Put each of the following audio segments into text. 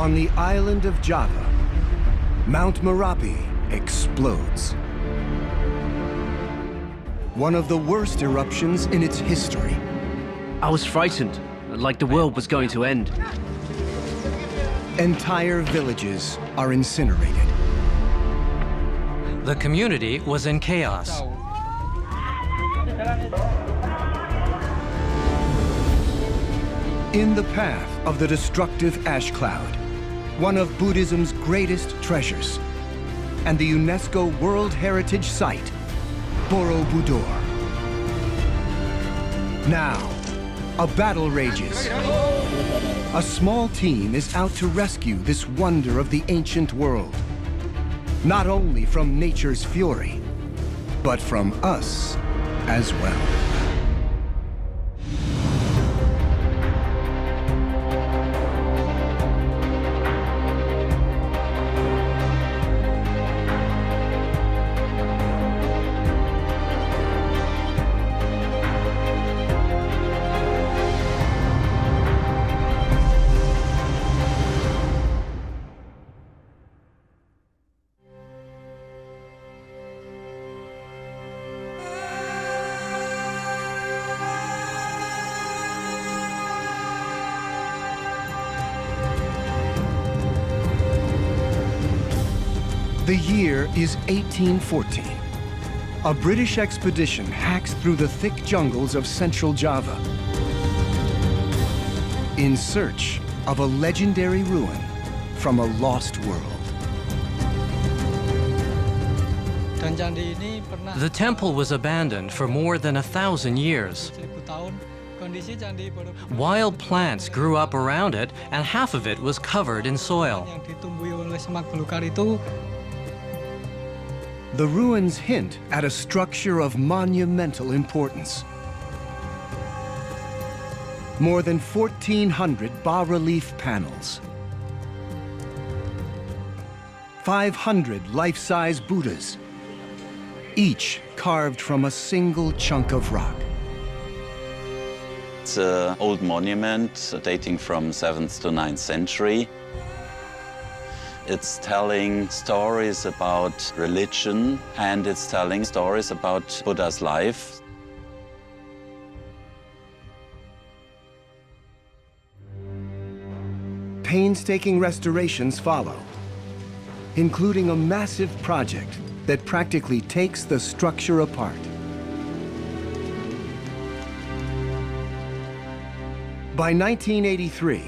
On the island of Java, Mount Merapi explodes. One of the worst eruptions in its history. I was frightened, like the world was going to end. Entire villages are incinerated. The community was in chaos. In the path of the destructive ash cloud, one of Buddhism's greatest treasures, and the UNESCO World Heritage Site, Borobudur. Now, a battle rages. A small team is out to rescue this wonder of the ancient world, not only from nature's fury, but from us as well. The year is 1814. A British expedition hacks through the thick jungles of central Java in search of a legendary ruin from a lost world. The temple was abandoned for more than 1,000 years. Wild plants grew up around it, and half of it was covered in soil. The ruins hint at a structure of monumental importance. More than 1,400 bas-relief panels. 500 life-size Buddhas, each carved from a single chunk of rock. It's an old monument dating from 7th to 9th century. It's telling stories about religion, and it's telling stories about Buddha's life. Painstaking restorations follow, including a massive project that practically takes the structure apart. By 1983,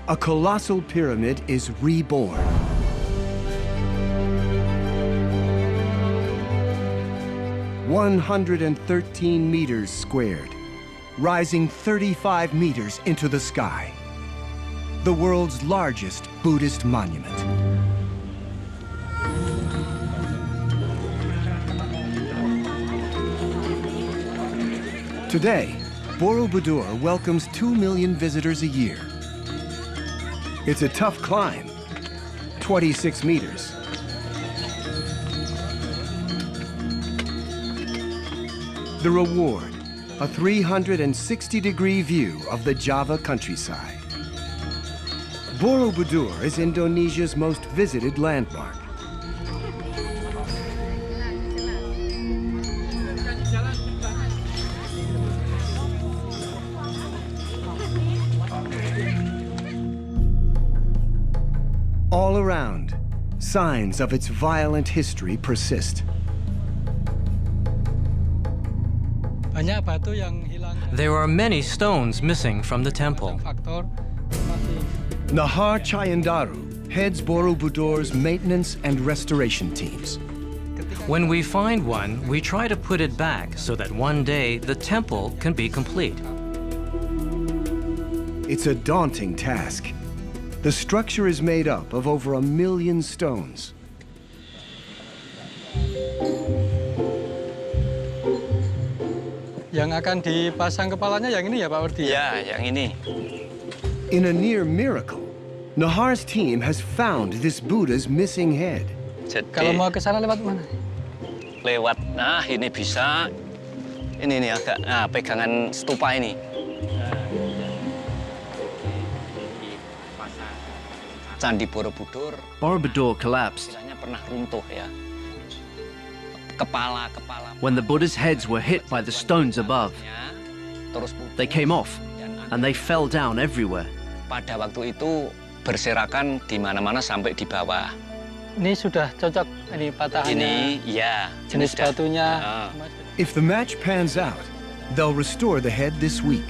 a colossal pyramid is reborn. 113 meters squared, rising 35 meters into the sky. The world's largest Buddhist monument. Today, Borobudur welcomes 2 million visitors a year. It's a tough climb, 26 meters. The reward, a 360-degree view of the Java countryside. Borobudur is Indonesia's most visited landmark. All around, signs of its violent history persist. There are many stones missing from the temple. Nahar Chayandaru heads Borobudur's maintenance and restoration teams. When we find one, we try to put it back so that one day the temple can be complete. It's a daunting task. The structure is made up of over 1 million stones. Yang akan dipasang kepalanya yang ini ya Pak Wardi? Ya, yang ini. In a near miracle, Nahar's team has found this Buddha's missing head. Kalau mau ke sana lewat mana? Lewat, nah ini bisa. Ini nih agak, nah pegangan stupa ini. Candi Borobudur Borobudur collapsed. istilahnya pernah runtuh ya. Kepala When the Buddha's heads were hit by the stones above, terus putus. they came off and they fell down everywhere. Pada waktu itu berserakan di mana-mana sampai di bawah. Ini sudah cocok ini patahannya. Ini ya Jenis sudah. batunya. If the match pans out, they'll restore the head this week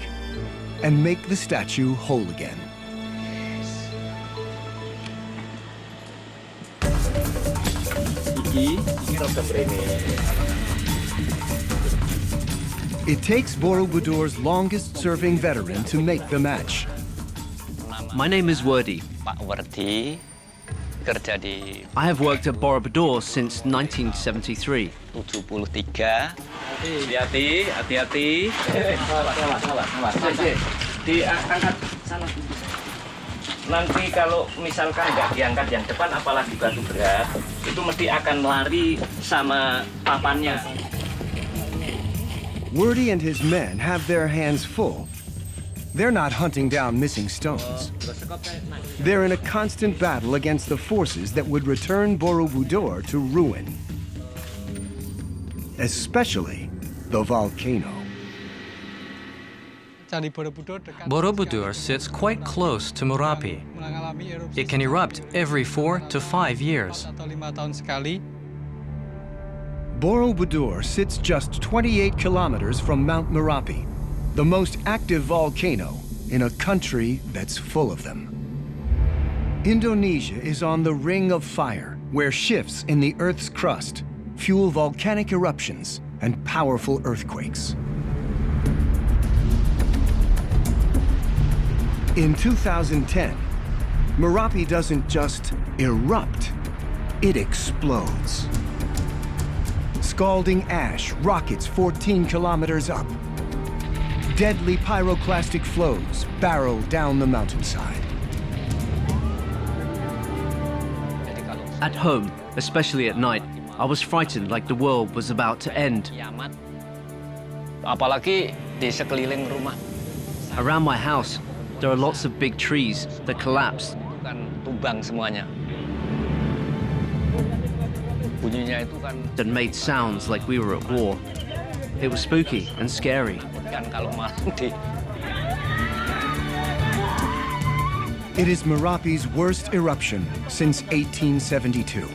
and make the statue whole again. It takes Borobudur's longest-serving veteran to make the match. My name is Wordy. Pak Werdi kerja di I have worked at Borobudur since 1973. 73. Hati-hati. Diangkat sana. Nanti kalau misalkan nggak diangkat yang depan, apalagi batu berat, itu mesti akan lari sama papannya. Wordy and his men have their hands full. They're not hunting down missing stones. They're in a constant battle against the forces that would return Borobudur to ruin. Especially the volcano. Candi Borobudur dekat Borobudur sits quite close to Merapi. mengalami erupsi It can erupt every 4 to 5 years. 4 atau 5 tahun sekali. Borobudur sits just 28 kilometers from Mount Merapi, the most active volcano in a country that's full of them. Indonesia is on the ring of fire, where shifts in the Earth's crust fuel volcanic eruptions and powerful earthquakes. In 2010, Merapi doesn't just erupt, it explodes. Scalding ash rockets 14 kilometers up. Deadly pyroclastic flows barrel down the mountainside. At home, especially at night, I was frightened like the world was about to end. Kiamat. Apalagi di sekeliling rumah. Around my house, there are lots of big trees that collapsed. Kan tumbang semuanya. Bunyinya itu kan That made sounds like we were at war. It was spooky and scary. kalau malam di It is Merapi's worst eruption since 1872.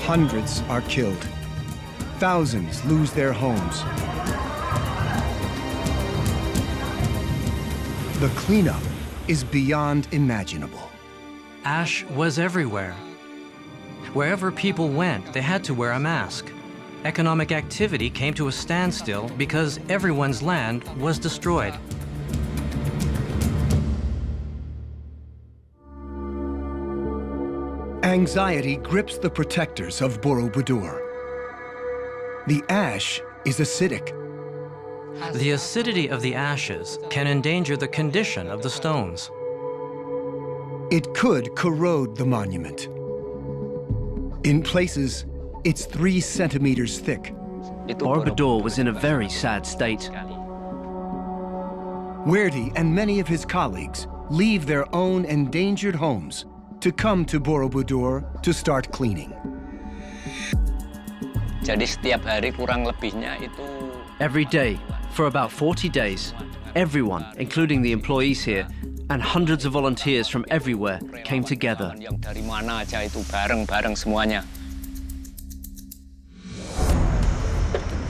Hundreds are killed. Thousands lose their homes. The cleanup is beyond imaginable. Ash was everywhere. Wherever people went, they had to wear a mask. Economic activity came to a standstill because everyone's land was destroyed. Anxiety grips the protectors of Borobudur. The ash is acidic. The acidity of the ashes can endanger the condition of the stones. It could corrode the monument. In places, it's 3 centimeters thick. itu Borobudur was in a very sad state. Werdy and many of his colleagues leave their own endangered homes to come to Borobudur to start cleaning. Jadi setiap hari kurang lebihnya itu Every day, for about 40 days, everyone, including the employees here, and hundreds of volunteers from everywhere came together. yang dari mana aja itu bareng-bareng semuanya.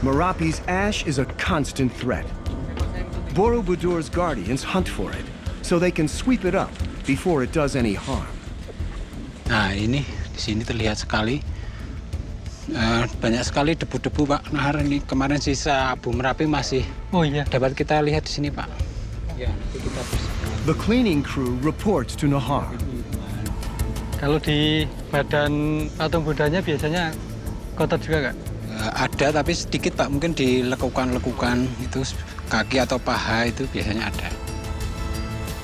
Merapi's ash is a constant threat. Borobudur's guardians hunt for it, so they can sweep it up before it does any harm. Nah ini di sini terlihat sekali banyak sekali debu-debu Pak Nahar. Ini kemarin sisa abu Merapi masih Oh iya. dapat kita lihat di sini Pak. Ya, nanti kita bisa. The cleaning crew reports to Nahar. Kalau di badan patung Budanya biasanya kotor juga nggak? Ada tapi sedikit Pak, mungkin di lekukan-lekukan itu kaki atau paha itu biasanya ada.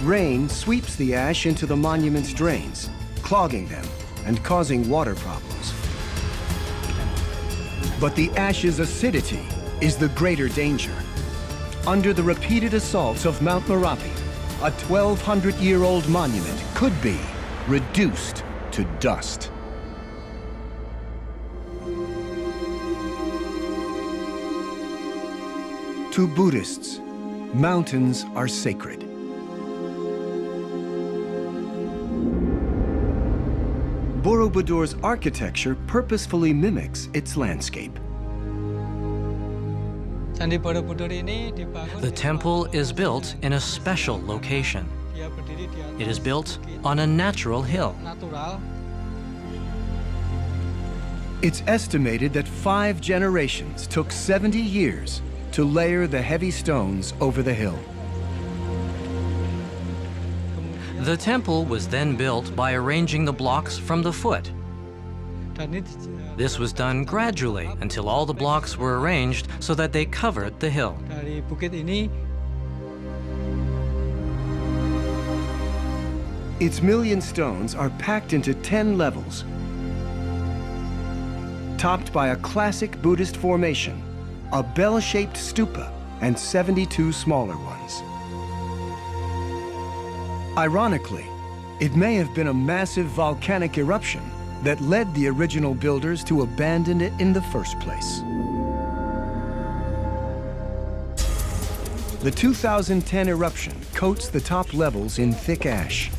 Rain sweeps the ash into the monument's drains, clogging them and causing water problems. But the ash's acidity is the greater danger. Under the repeated assaults of Mount Merapi, a 1,200-year-old monument could be reduced to dust. To Buddhists, mountains are sacred. Borobudur's architecture purposefully mimics its landscape. Candi Borobudur ini dibangun. The temple is built in a special location. Dia berdiri di atas It is built on a natural hill. natural. It's estimated that 5 generations took 70 years to layer the heavy stones over the hill. The temple was then built by arranging the blocks from the foot. Dan ini This was done gradually until all the blocks were arranged so that they covered the hill. dari bukit ini Its million stones are packed into 10 levels, topped by a classic Buddhist formation, a bell-shaped stupa, and 72 smaller ones. Ironically, it may have been a massive volcanic eruption that led the original builders to abandon it in the first place. The 2010 eruption coats the top levels in thick ash.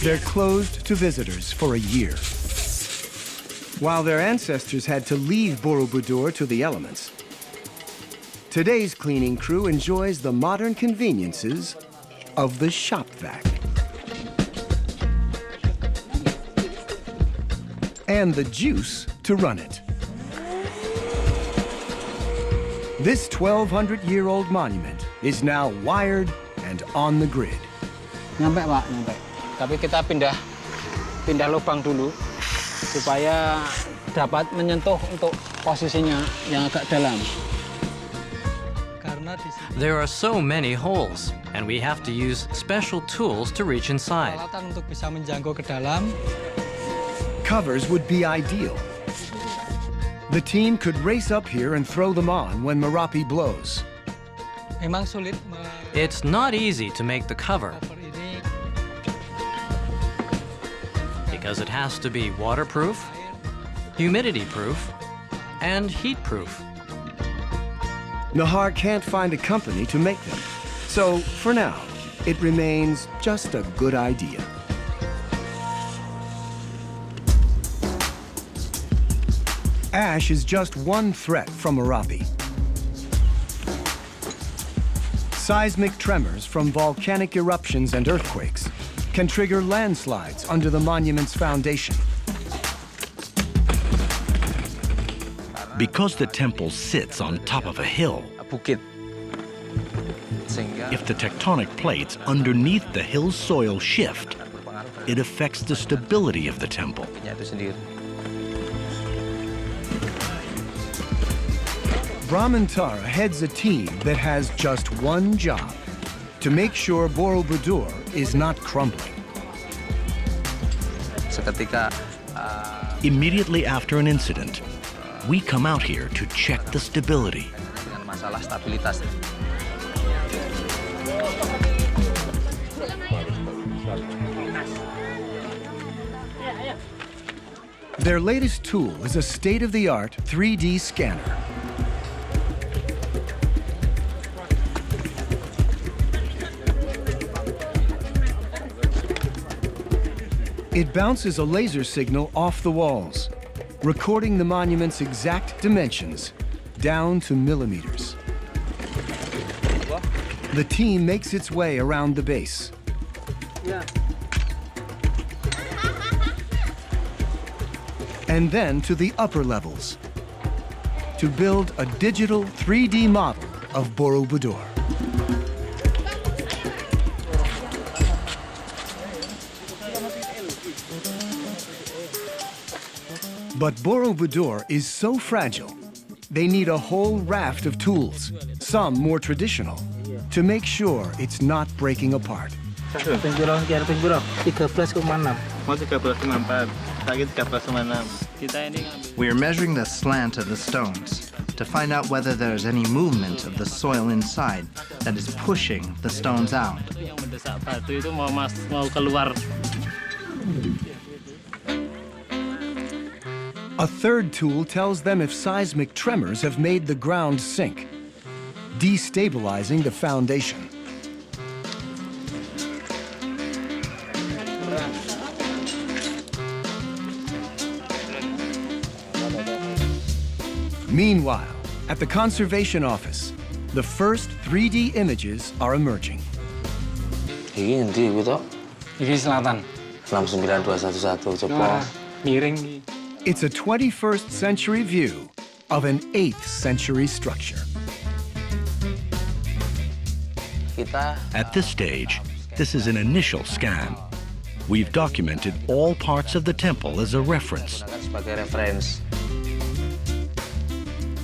They're closed to visitors for a year. While their ancestors had to leave Borobudur to the elements, today's cleaning crew enjoys the modern conveniences of the shop vac and the juice to run it. This 1,200-year-old monument is now wired and on the grid. Nyampe Pak, nyampe. Tapi kita pindah lubang dulu supaya dapat menyentuh untuk posisinya yang agak dalam. karena di sini There are so many holes, and we have to use special tools to reach inside. peralatan untuk bisa menjangkau ke dalam. Covers would be ideal. The team could race up here and throw them on when Merapi blows. Memang sulit It's not easy to make the cover cover ini because it has to be waterproof, humidity-proof, and heat-proof. Nahar can't find a company to make them. So, for now, it remains just a good idea. Ash is just one threat from Merapi. Seismic tremors from volcanic eruptions and earthquakes can trigger landslides under the monument's foundation. Because the temple sits on top of a hill, Bukit. Sehingga if the tectonic plates underneath the hill's soil shift, it affects the stability of the temple. itu sendiri. Brahmantara heads a team that has just one job: to make sure Borobudur is not crumbling. Seketika Immediately after an incident, we come out here to check the stability. dengan masalah stabilitas. Their latest tool is a state-of-the-art 3D scanner. It bounces a laser signal off the walls, recording the monument's exact dimensions down to millimeters. The team makes its way around the base. And then to the upper levels to build a digital 3D model of Borobudur. But Borobudur is so fragile, they need a whole raft of tools, some more traditional, to make sure it's not breaking apart. We are measuring the slant of the stones. to find out whether there is any movement of the soil inside that is pushing the stones out. A third tool tells them if seismic tremors have made the ground sink, destabilizing the foundation. Meanwhile, at the Conservation Office, the first 3D images are emerging. Ini nanti gitu. Ini selatan. 69211 coba. Miring. It's a 21st century view of an 8th century structure. At this stage, this is an initial scan. We've documented all parts of the temple as a reference.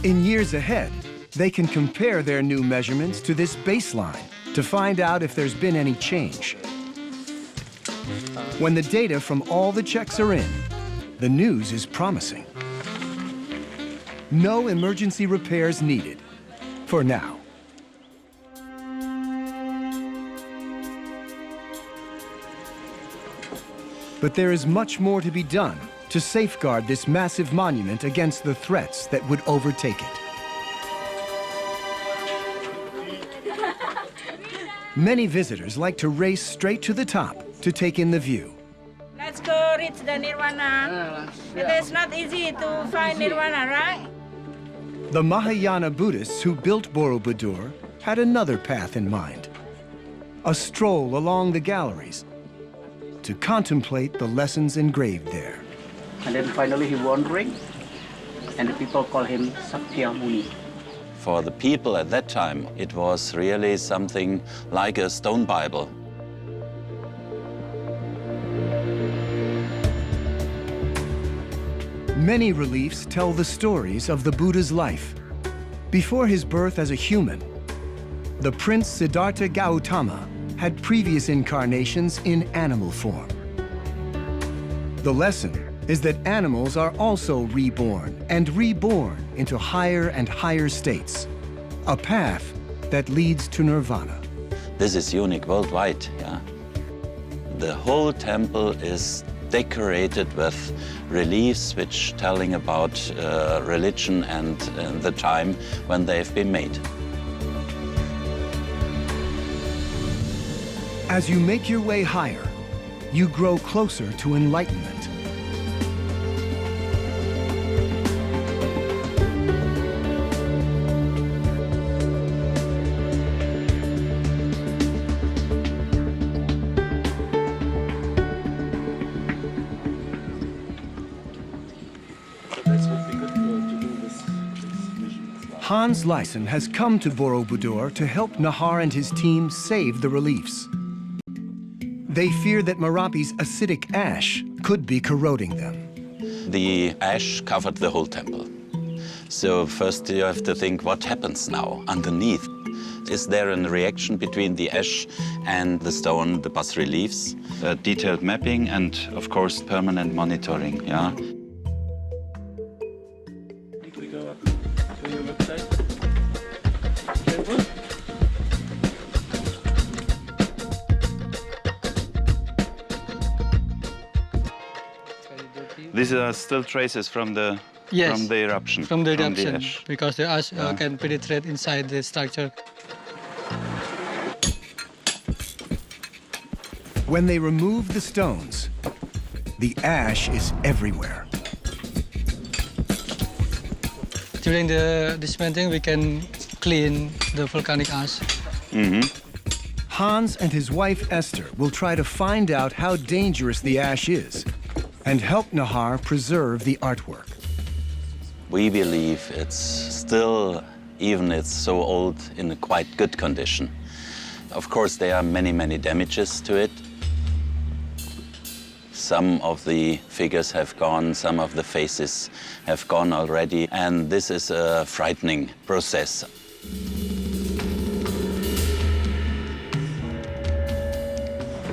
In years ahead, they can compare their new measurements to this baseline to find out if there's been any change. When the data from all the checks are in, the news is promising. No emergency repairs needed, for now. But there is much more to be done to safeguard this massive monument against the threats that would overtake it. Many visitors like to race straight to the top to take in the view. Let's go reach the Nirvana. It is not easy to find Nirvana, right? The Mahayana Buddhists who built Borobudur had another path in mind. A stroll along the galleries to contemplate the lessons engraved there. And then finally he wandering, and the people call him Sakya Muni. For the people at that time, it was really something like a stone Bible. Many reliefs tell the stories of the Buddha's life. Before his birth as a human, the Prince Siddhartha Gautama had previous incarnations in animal form. The lesson is that animals are also reborn and reborn into higher and higher states, a path that leads to nirvana. This is unique worldwide, yeah. The whole temple is decorated with reliefs which telling about religion and the time when they've been made. As you make your way higher, you grow closer to enlightenment. Hans Lysen has come to Borobudur to help Nahar and his team save the reliefs. They fear that Merapi's acidic ash could be corroding them. The ash covered the whole temple. So first you have to think, what happens now underneath? Is there a reaction between the ash and the stone, the bas-reliefs? Detailed mapping and, of course, permanent monitoring, yeah? These are still traces from the eruption. From the eruption, ash. because the ash can penetrate inside the structure. When they remove the stones, the ash is everywhere. During the dismantling, we can clean the volcanic ash. Hans and his wife Esther will try to find out how dangerous the ash is and help Nahar preserve the artwork. We believe it's still, even it's so old, in a quite good condition. Of course, there are many, many damages to it. Some of the figures have gone, some of the faces have gone already, and this is a frightening process.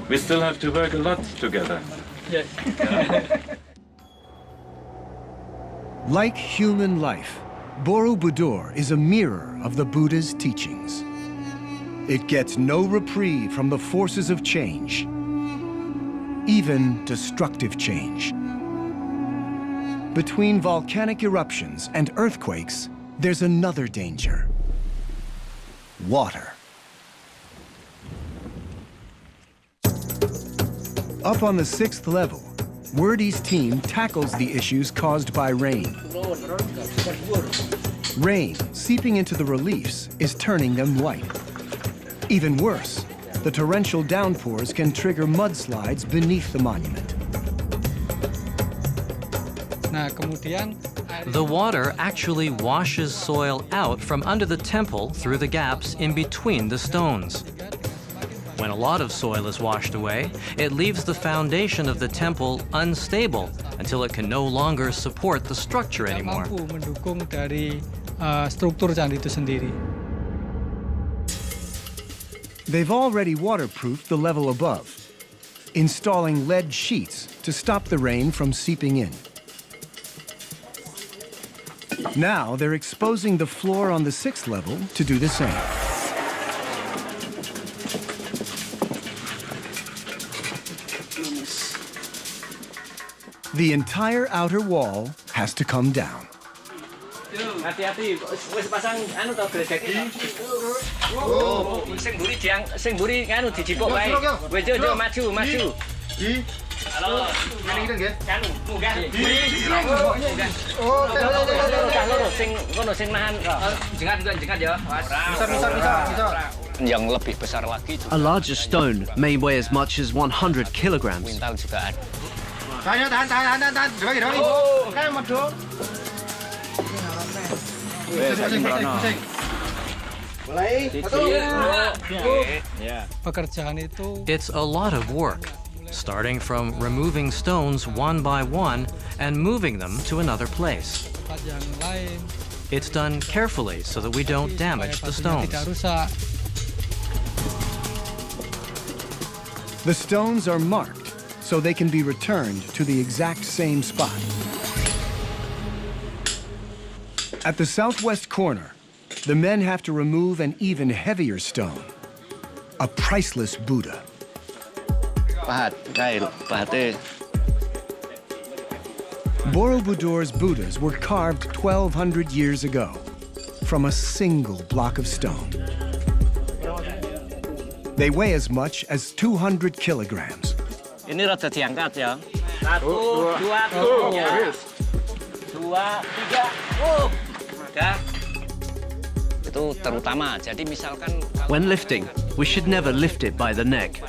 We still have to work a lot together. Yes. Like human life, Borobudur is a mirror of the Buddha's teachings. It gets no reprieve from the forces of change, even destructive change. Between volcanic eruptions and earthquakes, there's another danger: water. Up on the 6th level, Wordy's team tackles the issues caused by rain. Rain seeping into the reliefs is turning them white. Even worse, the torrential downpours can trigger mudslides beneath the monument. The water actually washes soil out from under the temple through the gaps in between the stones. When a lot of soil is washed away, it leaves the foundation of the temple unstable until it can no longer support the structure anymore. They've already waterproofed the level above, installing lead sheets to stop the rain from seeping in. Now they're exposing the floor on the 6th level to do the same. The entire outer wall has to come down. Hati-hati, wis pasang anu to gledek. Oh, sing mburi anu dijipuk wae. Wis yo maju. Halo, ngene iki nggih. Anu, munggah. Oh, loro sing ngono sing nahan. Jengat ya. Bisa. Yang lebih besar lagi A larger stone may weigh as much as 100 kilograms. kuintal juga ada. Tahan. Doi. Kayak medok. It's a lot of work, starting from removing stones one by one and moving them to another place. It's done carefully so that we don't damage the stones. The stones are marked so they can be returned to the exact same spot. At the southwest corner, the men have to remove an even heavier stone, a priceless Buddha. Borobudur's Buddhas were carved 1,200 years ago from a single block of stone. They weigh as much as 200 kilograms. Ini rada diangkat ya. 1, 2, 3. 2, 3. Oh. Udah. Itu terutama. Jadi misalkan When lifting, we should never lift it by the neck.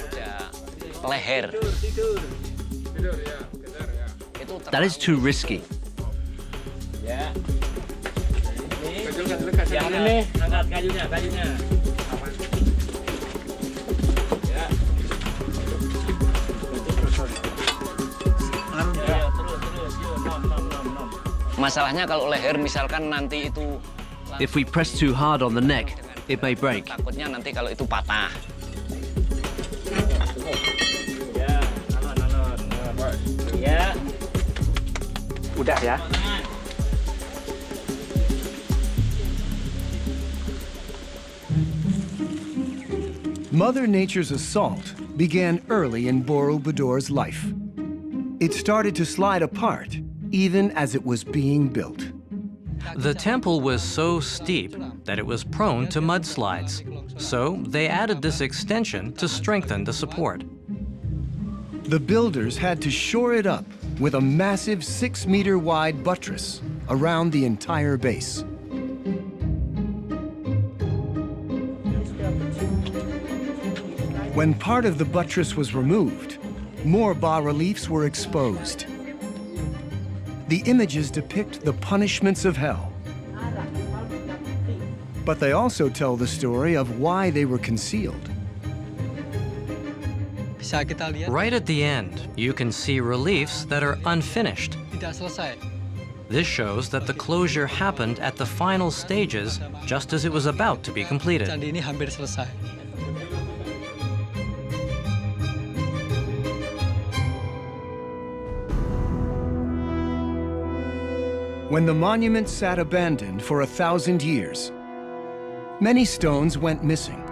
leher. That is too risky. Ya. Ini angkat kayunya. Masalahnya kalau leher misalkan nanti itu If we press too hard on the neck, it may break. takutnya nanti kalau itu patah. Ya, alon. Ya. Udah ya. Mother Nature's assault began early in Borobudur's life. It started to slide apart even as it was being built. The temple was so steep that it was prone to mudslides, so they added this extension to strengthen the support. The builders had to shore it up with a massive 6-meter wide buttress around the entire base. When part of the buttress was removed, more bas-reliefs were exposed. The images depict the punishments of hell. But they also tell the story of why they were concealed. Right at the end, you can see reliefs that are unfinished. This shows that the closure happened at the final stages, just as it was about to be completed. When the monument sat abandoned for 1,000 years, many stones went missing.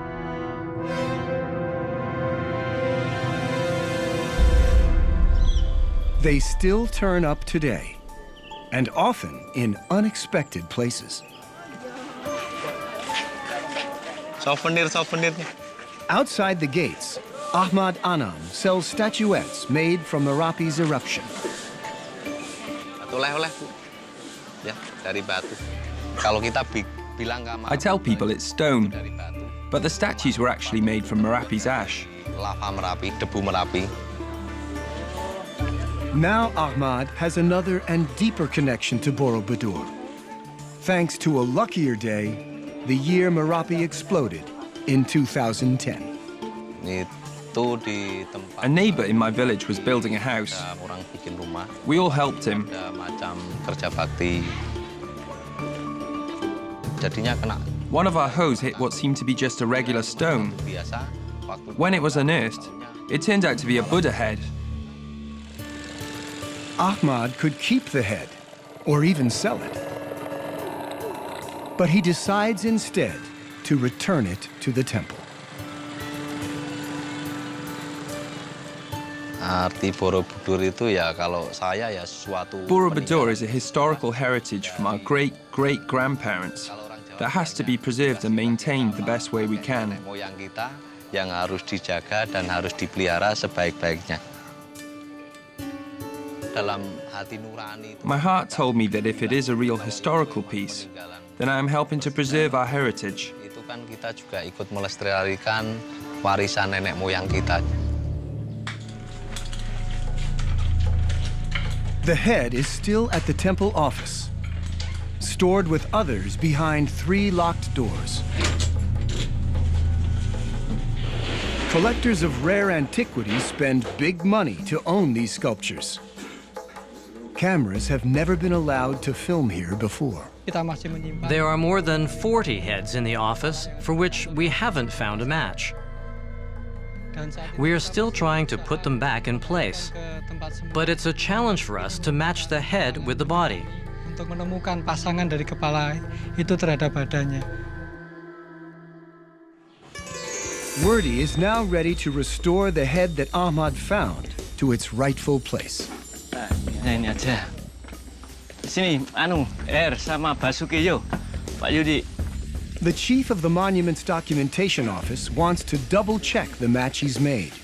They still turn up today, and often in unexpected places. Souvenir. Outside the gates, Ahmad Anam sells statuettes made from Merapi's eruption. Oleh-oleh, Bu. Ya, dari batu. Kalau kita bilang I tell people it's stone, but the statues were actually made from Merapi's ash. lava Merapi, debu Merapi. Now Ahmad has another and deeper connection to Borobudur. Thanks to a luckier day, the year Merapi exploded in 2010. A neighbor in my village was building a house. We all helped him. One of our hoes hit what seemed to be just a regular stone. When it was unearthed, it turned out to be a Buddha head. Ahmad could keep the head, or even sell it. But he decides instead to return it to the temple. Arti Borobudur itu ya kalau saya ya suatu. Borobudur is a historical heritage from our great-great-grandparents that has to be preserved and maintained the best way we can. Moyang kita yang harus dijaga dan harus dipelihara sebaik-baiknya. Dalam hati nurani. My heart told me that if it is a real historical piece, then I am helping to preserve our heritage. Itu kan kita juga ikut melestarikan warisan nenek moyang kita. The head is still at the temple office, stored with others behind 3 locked doors. Collectors of rare antiquities spend big money to own these sculptures. Cameras have never been allowed to film here before. There are more than 40 heads in the office for which we haven't found a match. We are still trying to put them back in place, but it's a challenge for us to match the head with the body. Untuk menemukan pasangan dari kepala itu terhadap badannya. Werdy is now ready to restore the head that Ahmad found to its rightful place. Nah, ini aja. Sini, sama Basuki yuk, Pak Yudi. The chief of the monument's documentation office wants to double-check the match he's made.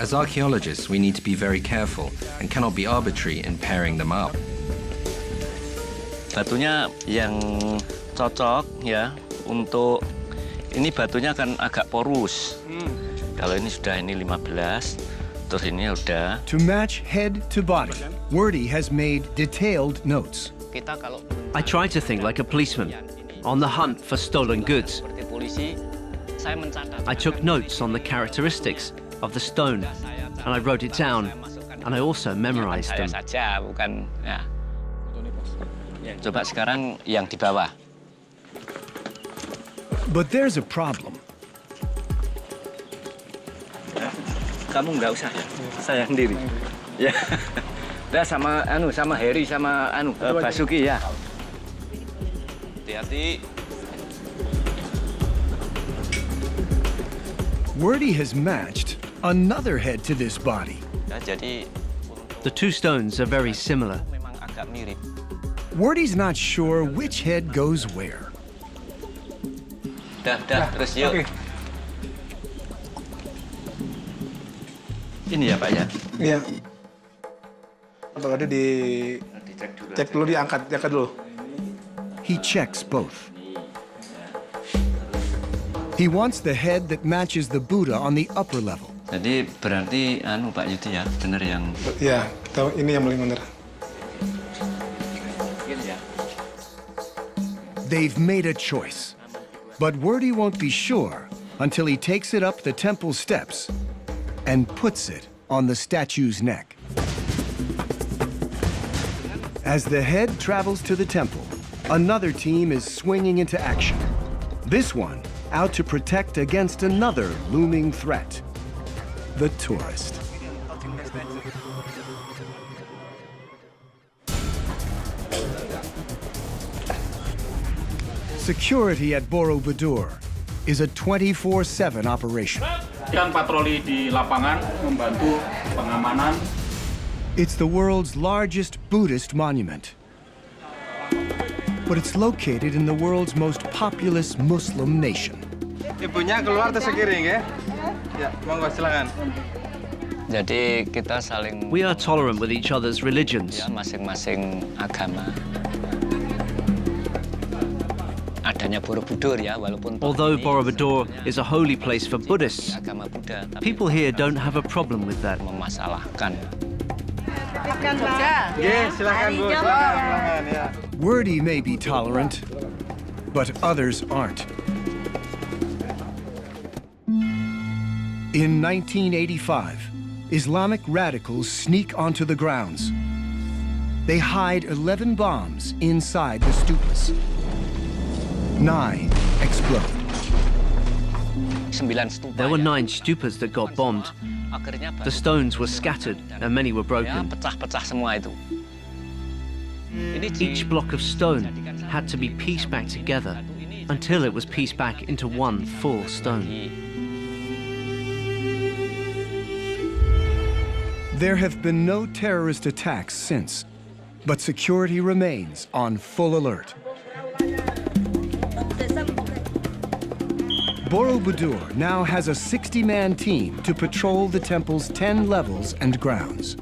As archaeologists, we need to be very careful and cannot be arbitrary in pairing them up. Batunya yang cocok ya untuk ini batunya kan agak porus. Kalau ini sudah ini 15, terus ini udah. To match head to body, Werdy has made detailed notes. I try to think like a policeman, on the hunt for stolen goods. I took notes on the characteristics of the stone, and I wrote it down, and I also memorized them. Bukan, ya. Coba sekarang yang di bawah. But there's a problem. Kamu nggak usah, saya sendiri. Ya. Udah sama Heri sama Basuki ya. Hati-hati. Werdy has matched another head to this body. Ya, jadi the 2 stones are very similar. Memang agak mirip. Werdy's not sure which head goes where. Dah, terus yuk. Okay. Ini ya Pak ya? Iya. Untuk ada cek dulu, diangkat dulu. He checks both. He wants the head that matches the Buddha on the upper level. Jadi berarti Pak Yudi ya, benar yang. Iya, ini yang paling benar. They've made a choice, but Werdy won't be sure until he takes it up the temple steps and puts it on the statue's neck. As the head travels to the temple, another team is swinging into action. This one out to protect against another looming threat, the tourist. Security at Borobudur is a 24/7 operation. Yang patroli di lapangan membantu pengamanan. It's the world's largest Buddhist monument. But it's located in the world's most populous Muslim nation. Ibunya keluar terus sekiring ya. Ya, monggo silakan. Jadi kita saling We are tolerant with each other's religions. ya masing-masing agama. Adanya Borobudur ya, walaupun Although Borobudur is a holy place for Buddhists, agama Buddha, tapi people here don't have a problem with that. memasalahkan. Silakan Bu, silakan ya. Wordie may be tolerant, but others aren't. In 1985, Islamic radicals sneak onto the grounds. They hide 11 bombs inside the stupas. 9 explode. 9 stupa. There were ya. 9 stupas that got bombed. Akhirnya The stones were scattered and many were ya, broken. pecah-pecah semua itu. Each block of stone had to be pieced back together until it was pieced back into one full stone. There have been no terrorist attacks since, but security remains on full alert. Borobudur now has a 60-man team to patrol the temple's 10 levels and grounds.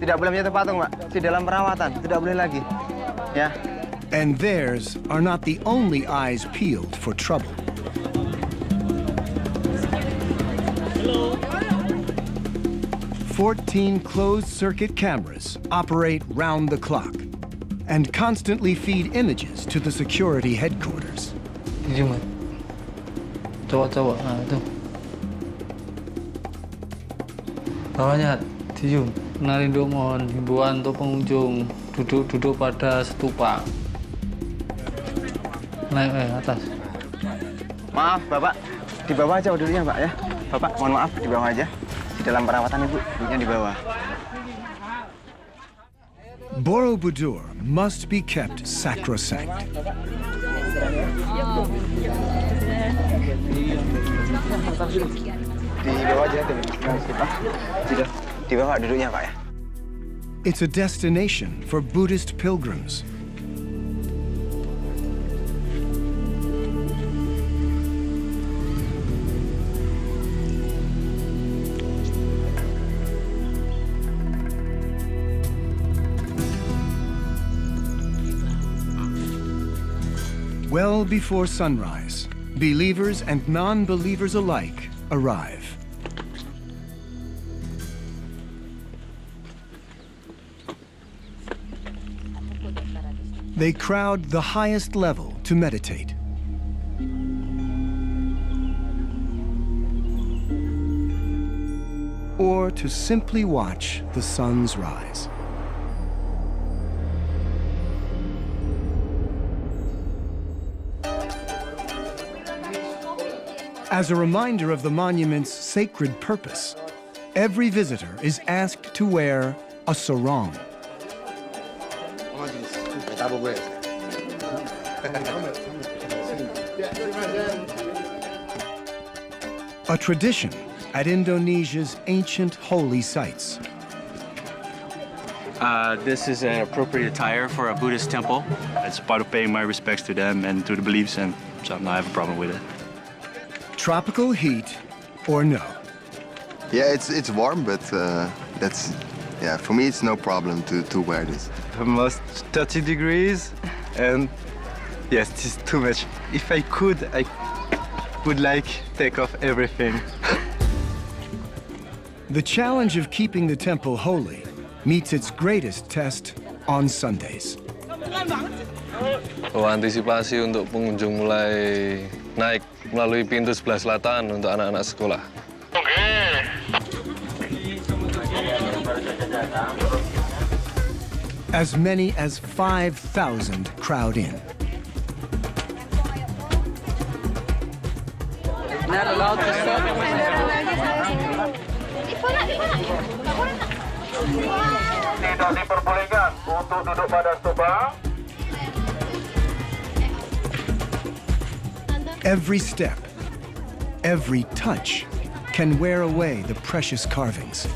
Tidak boleh menyentuh patung, Pak. Di dalam perawatan, tidak boleh lagi. Ya. And theirs are not the only eyes peeled for trouble. Hello. 14 closed-circuit cameras operate round the clock and constantly feed images to the security headquarters. Cowok-cowok, nah itu. Bawahnya dicium. Narindo mohon himbauan untuk pengunjung duduk pada stupa. Naik atas. Maaf, Bapak. Di bawah aja dulunya, Pak ya. Bapak, mohon maaf di bawah aja. Di dalam perawatan Ibu, ibunya di bawah. Borobudur must be kept sacrosanct. Di bawah aja tuh. Di bawah duduknya, Pak ya. It's a destination for Buddhist pilgrims. Well before sunrise, believers and non-believers alike arrive. They crowd the highest level to meditate. Or to simply watch the sun's rise. As a reminder of the monument's sacred purpose, every visitor is asked to wear a sarong. A tradition at Indonesia's ancient holy sites. This is an appropriate attire for a Buddhist temple. It's part of paying my respects to them and to the beliefs, and so I don't have a problem with it. Tropical heat or no? Yeah, it's warm, but for me it's no problem to wear this. Almost 30 degrees, and yes, it's too much. If I could, I would take off everything. The challenge of keeping the temple holy meets its greatest test on Sundays. Antisipasi untuk pengunjung mulai naik melalui pintu sebelah selatan untuk anak-anak sekolah. As many as 5,000 crowd in. Not allowed to stop. Tidak diperbolehkan untuk duduk pada stupa. Every step, every touch can wear away the precious carvings.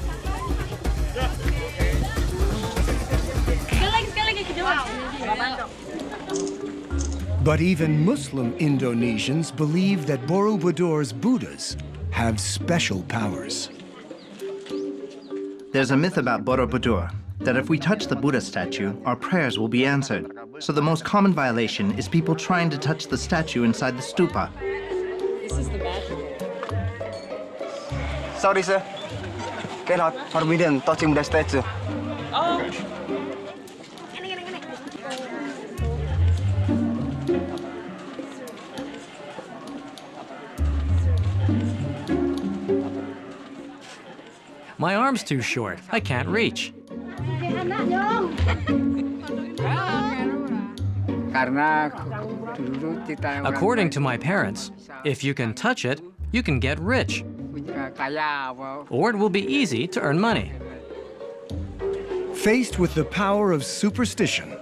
But even Muslim Indonesians believe that Borobudur's Buddhas have special powers. There's a myth about Borobudur, that if we touch the Buddha statue, our prayers will be answered. So the most common violation is people trying to touch the statue inside the stupa. This is the bathroom. Sorry, sir. Cannot forbidden touching the statue. Oh. My arm's too short. I can't reach. According to my parents, if you can touch it, you can get rich. Or it will be easy to earn money. Faced with the power of superstition,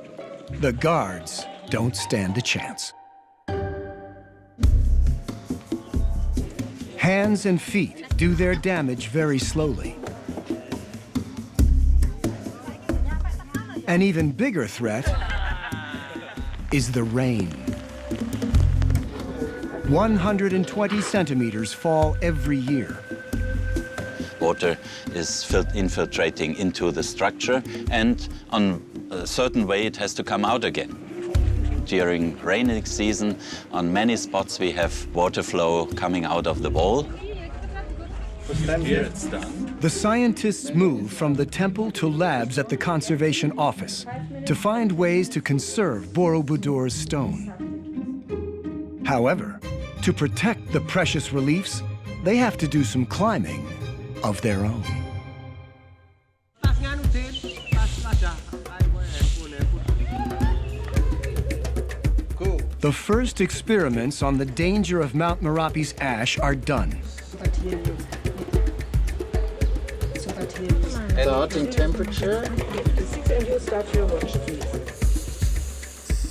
the guards don't stand a chance. Hands and feet do their damage very slowly. An even bigger threat is the rain. 120 centimeters fall every year. Water is infiltrating into the structure, and on a certain way it has to come out again. During rainy season, on many spots we have water flow coming out of the wall. Here it's done. The scientists move from the temple to labs at the conservation office to find ways to conserve Borobudur's stone. However, to protect the precious reliefs, they have to do some climbing of their own. The first experiments on the danger of Mount Merapi's ash are done. Starting temperature.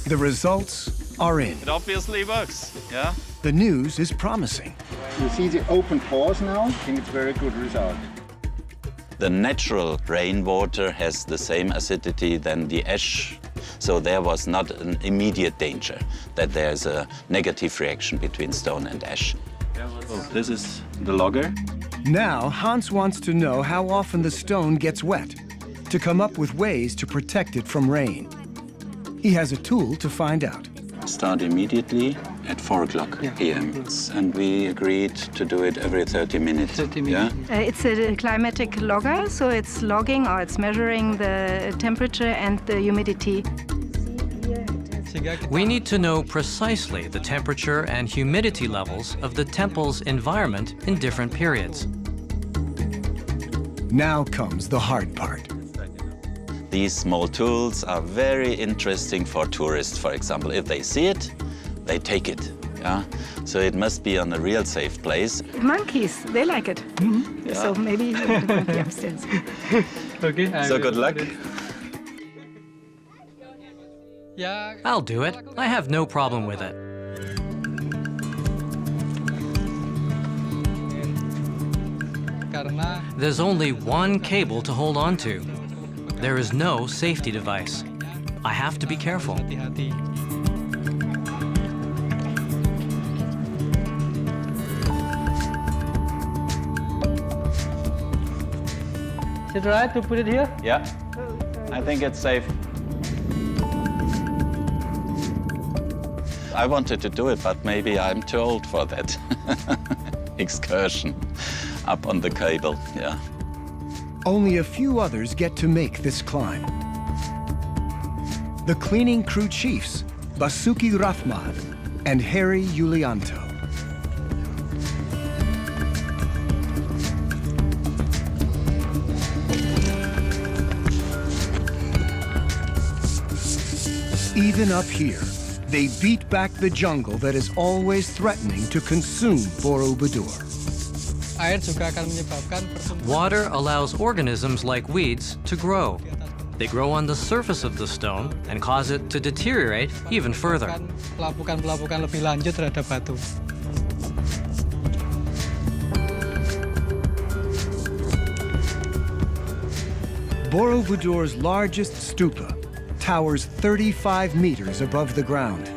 The results are in. It obviously works, yeah? The news is promising. You see the open pores now? I think it's a very good result. The natural rainwater has the same acidity than the ash, so there was not an immediate danger that there's a negative reaction between stone and ash. Oh, this is the logger. Now, Hans wants to know how often the stone gets wet, to come up with ways to protect it from rain. He has a tool to find out. Start immediately at 4 o'clock p.m. And we agreed to do it every 30 minutes. 30 minutes. Yeah? It's a climatic logger, so it's logging or it's measuring the temperature and the humidity. We need to know precisely the temperature and humidity levels of the temple's environment in different periods. Now comes the hard part. These small tools are very interesting for tourists, for example. If they see it, they take it. Yeah? So it must be on a real safe place. Monkeys, they like it. Yeah. So maybe the monkey upstairs. Okay. So good luck. I'll do it. I have no problem with it. There's only one cable to hold on to. There is no safety device. I have to be careful. Is it right to put it here? Yeah, I think it's safe. I wanted to do it, but maybe I'm too old for that excursion up on the cable, yeah. Only a few others get to make this climb. The cleaning crew chiefs, Basuki Rahmat and Harry Yulianto. Even up here, they beat back the jungle that is always threatening to consume Borobudur. Water allows organisms like weeds to grow. They grow on the surface of the stone and cause it to deteriorate even further. Pelapukan-pelapukan lebih lanjut terhadap batu. Borobudur's largest stupa towers 35 meters above the ground.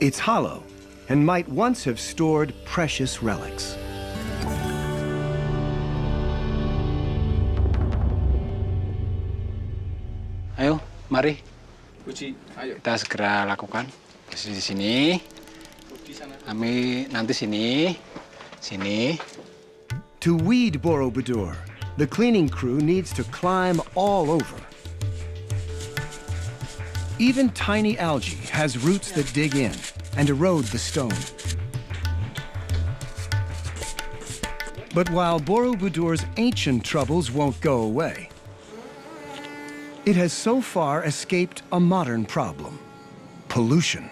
It's hollow and might once have stored precious relics. Ayo, mari. Kita segera lakukan. Di sini. Kami nanti sini. Sini. To weed Borobudur, the cleaning crew needs to climb all over. Even tiny algae has roots that dig in and erode the stone. But while Borobudur's ancient troubles won't go away, it has so far escaped a modern problem: pollution.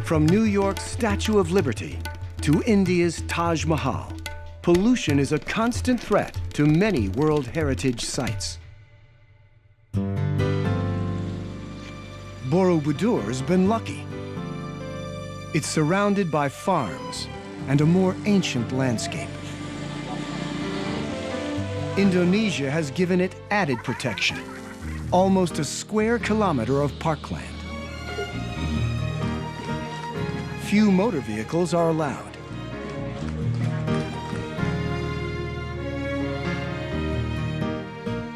From New York's Statue of Liberty to India's Taj Mahal, pollution is a constant threat to many World Heritage sites. Borobudur's been lucky. It's surrounded by farms and a more ancient landscape. Indonesia has given it added protection, almost a square kilometer of parkland. Few motor vehicles are allowed.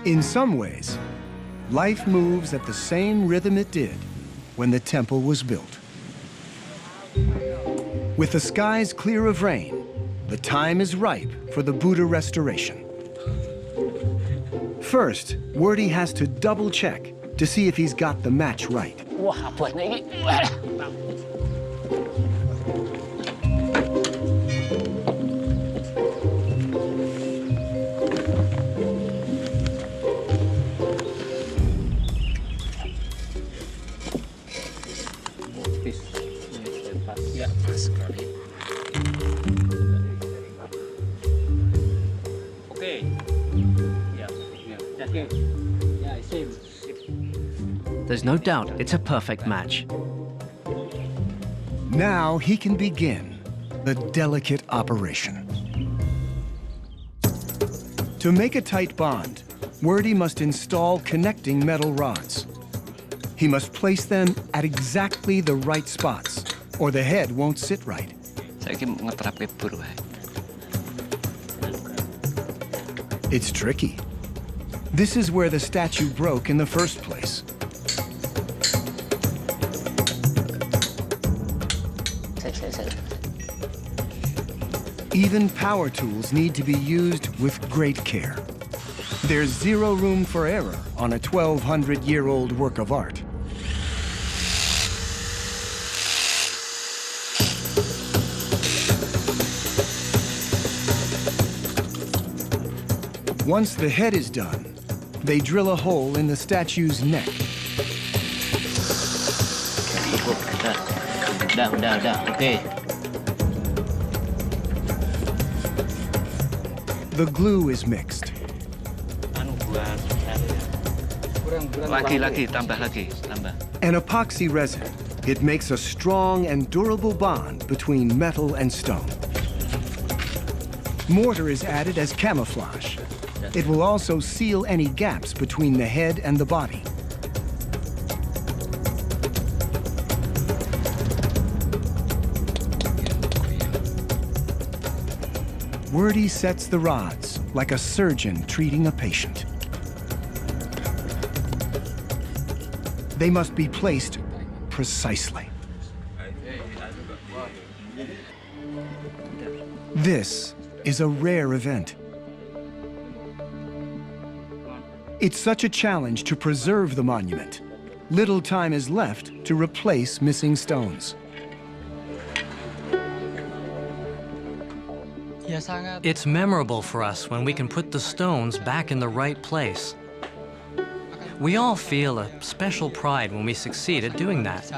In some ways, life moves at the same rhythm it did when the temple was built. With the skies clear of rain, the time is ripe for the Buddha restoration. First, Werdy has to double-check to see if he's got the match right. Wah, buatnya ini. Ya, pas sekali. Oke. Ya, ya. Ya, sip. There's no doubt it's a perfect match. Now he can begin the delicate operation. To make a tight bond, Werdy must install connecting metal rods. He must place them at exactly the right spots, or the head won't sit right. It's tricky. This is where the statue broke in the first place. Even power tools need to be used with great care. There's zero room for error on a 1,200-year-old work of art. Once the head is done, they drill a hole in the statue's neck. Udah, okay. The glue is mixed. Lagi, tambah. An epoxy resin. It makes a strong and durable bond between metal and stone. Mortar is added as camouflage. It will also seal any gaps between the head and the body. Werdy sets the rods like a surgeon treating a patient. They must be placed precisely. This is a rare event. It's such a challenge to preserve the monument. Little time is left to replace missing stones. It's memorable for us when we can put the stones back in the right place. We all feel a special pride when we succeed at doing that.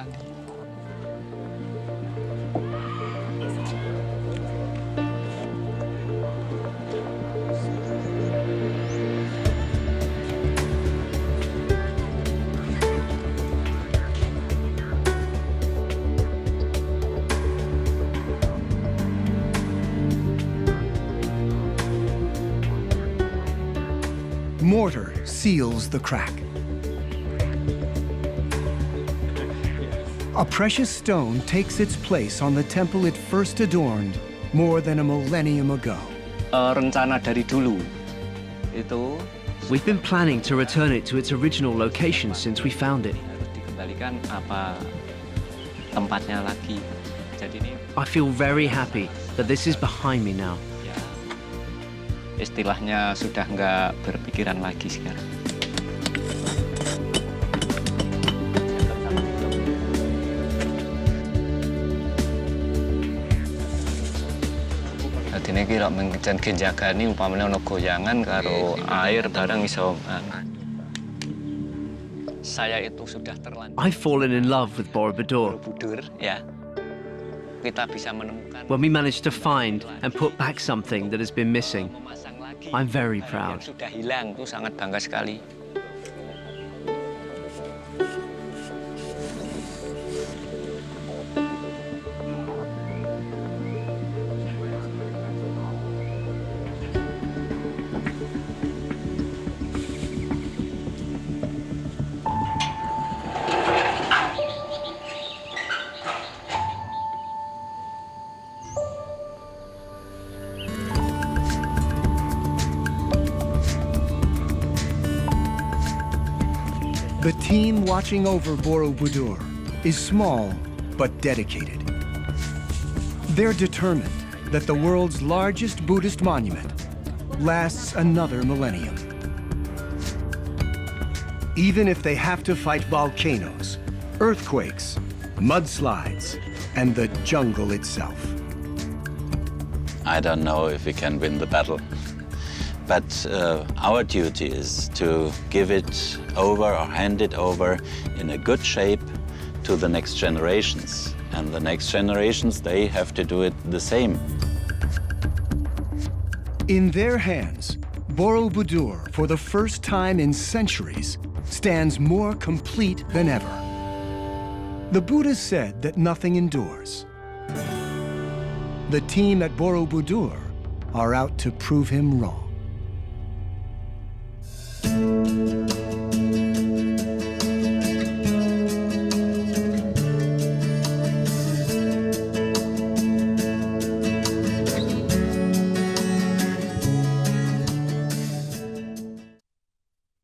mortar seals the crack. A precious stone takes its place on the temple it first adorned more than a millennium ago. Rencana dari dulu itu We've been planning to return it to its original location since we found it. dikembalikan apa tempatnya lagi. Jadi ini I feel very happy that this is behind me now. ya istilahnya sudah nggak berpikiran lagi sekarang. Ini kira mengejan genjagani umpamanya ono goyangan karo air barang iso. Saya itu sudah terlanjur. I've fallen in love with Borobudur. Borobudur, ya. Kita bisa menemukan. When we managed to find and put back something that has been missing, I'm very proud. Sudah hilang, itu sangat bangga sekali. The team watching over Borobudur is small but dedicated. They're determined that the world's largest Buddhist monument lasts another millennium. Even if they have to fight volcanoes, earthquakes, mudslides, and the jungle itself. I don't know if we can win the battle. But our duty is to give it over or hand it over in a good shape to the next generations. And the next generations, they have to do it the same. In their hands, Borobudur, for the first time in centuries, stands more complete than ever. The Buddha said that nothing endures. The team at Borobudur are out to prove him wrong.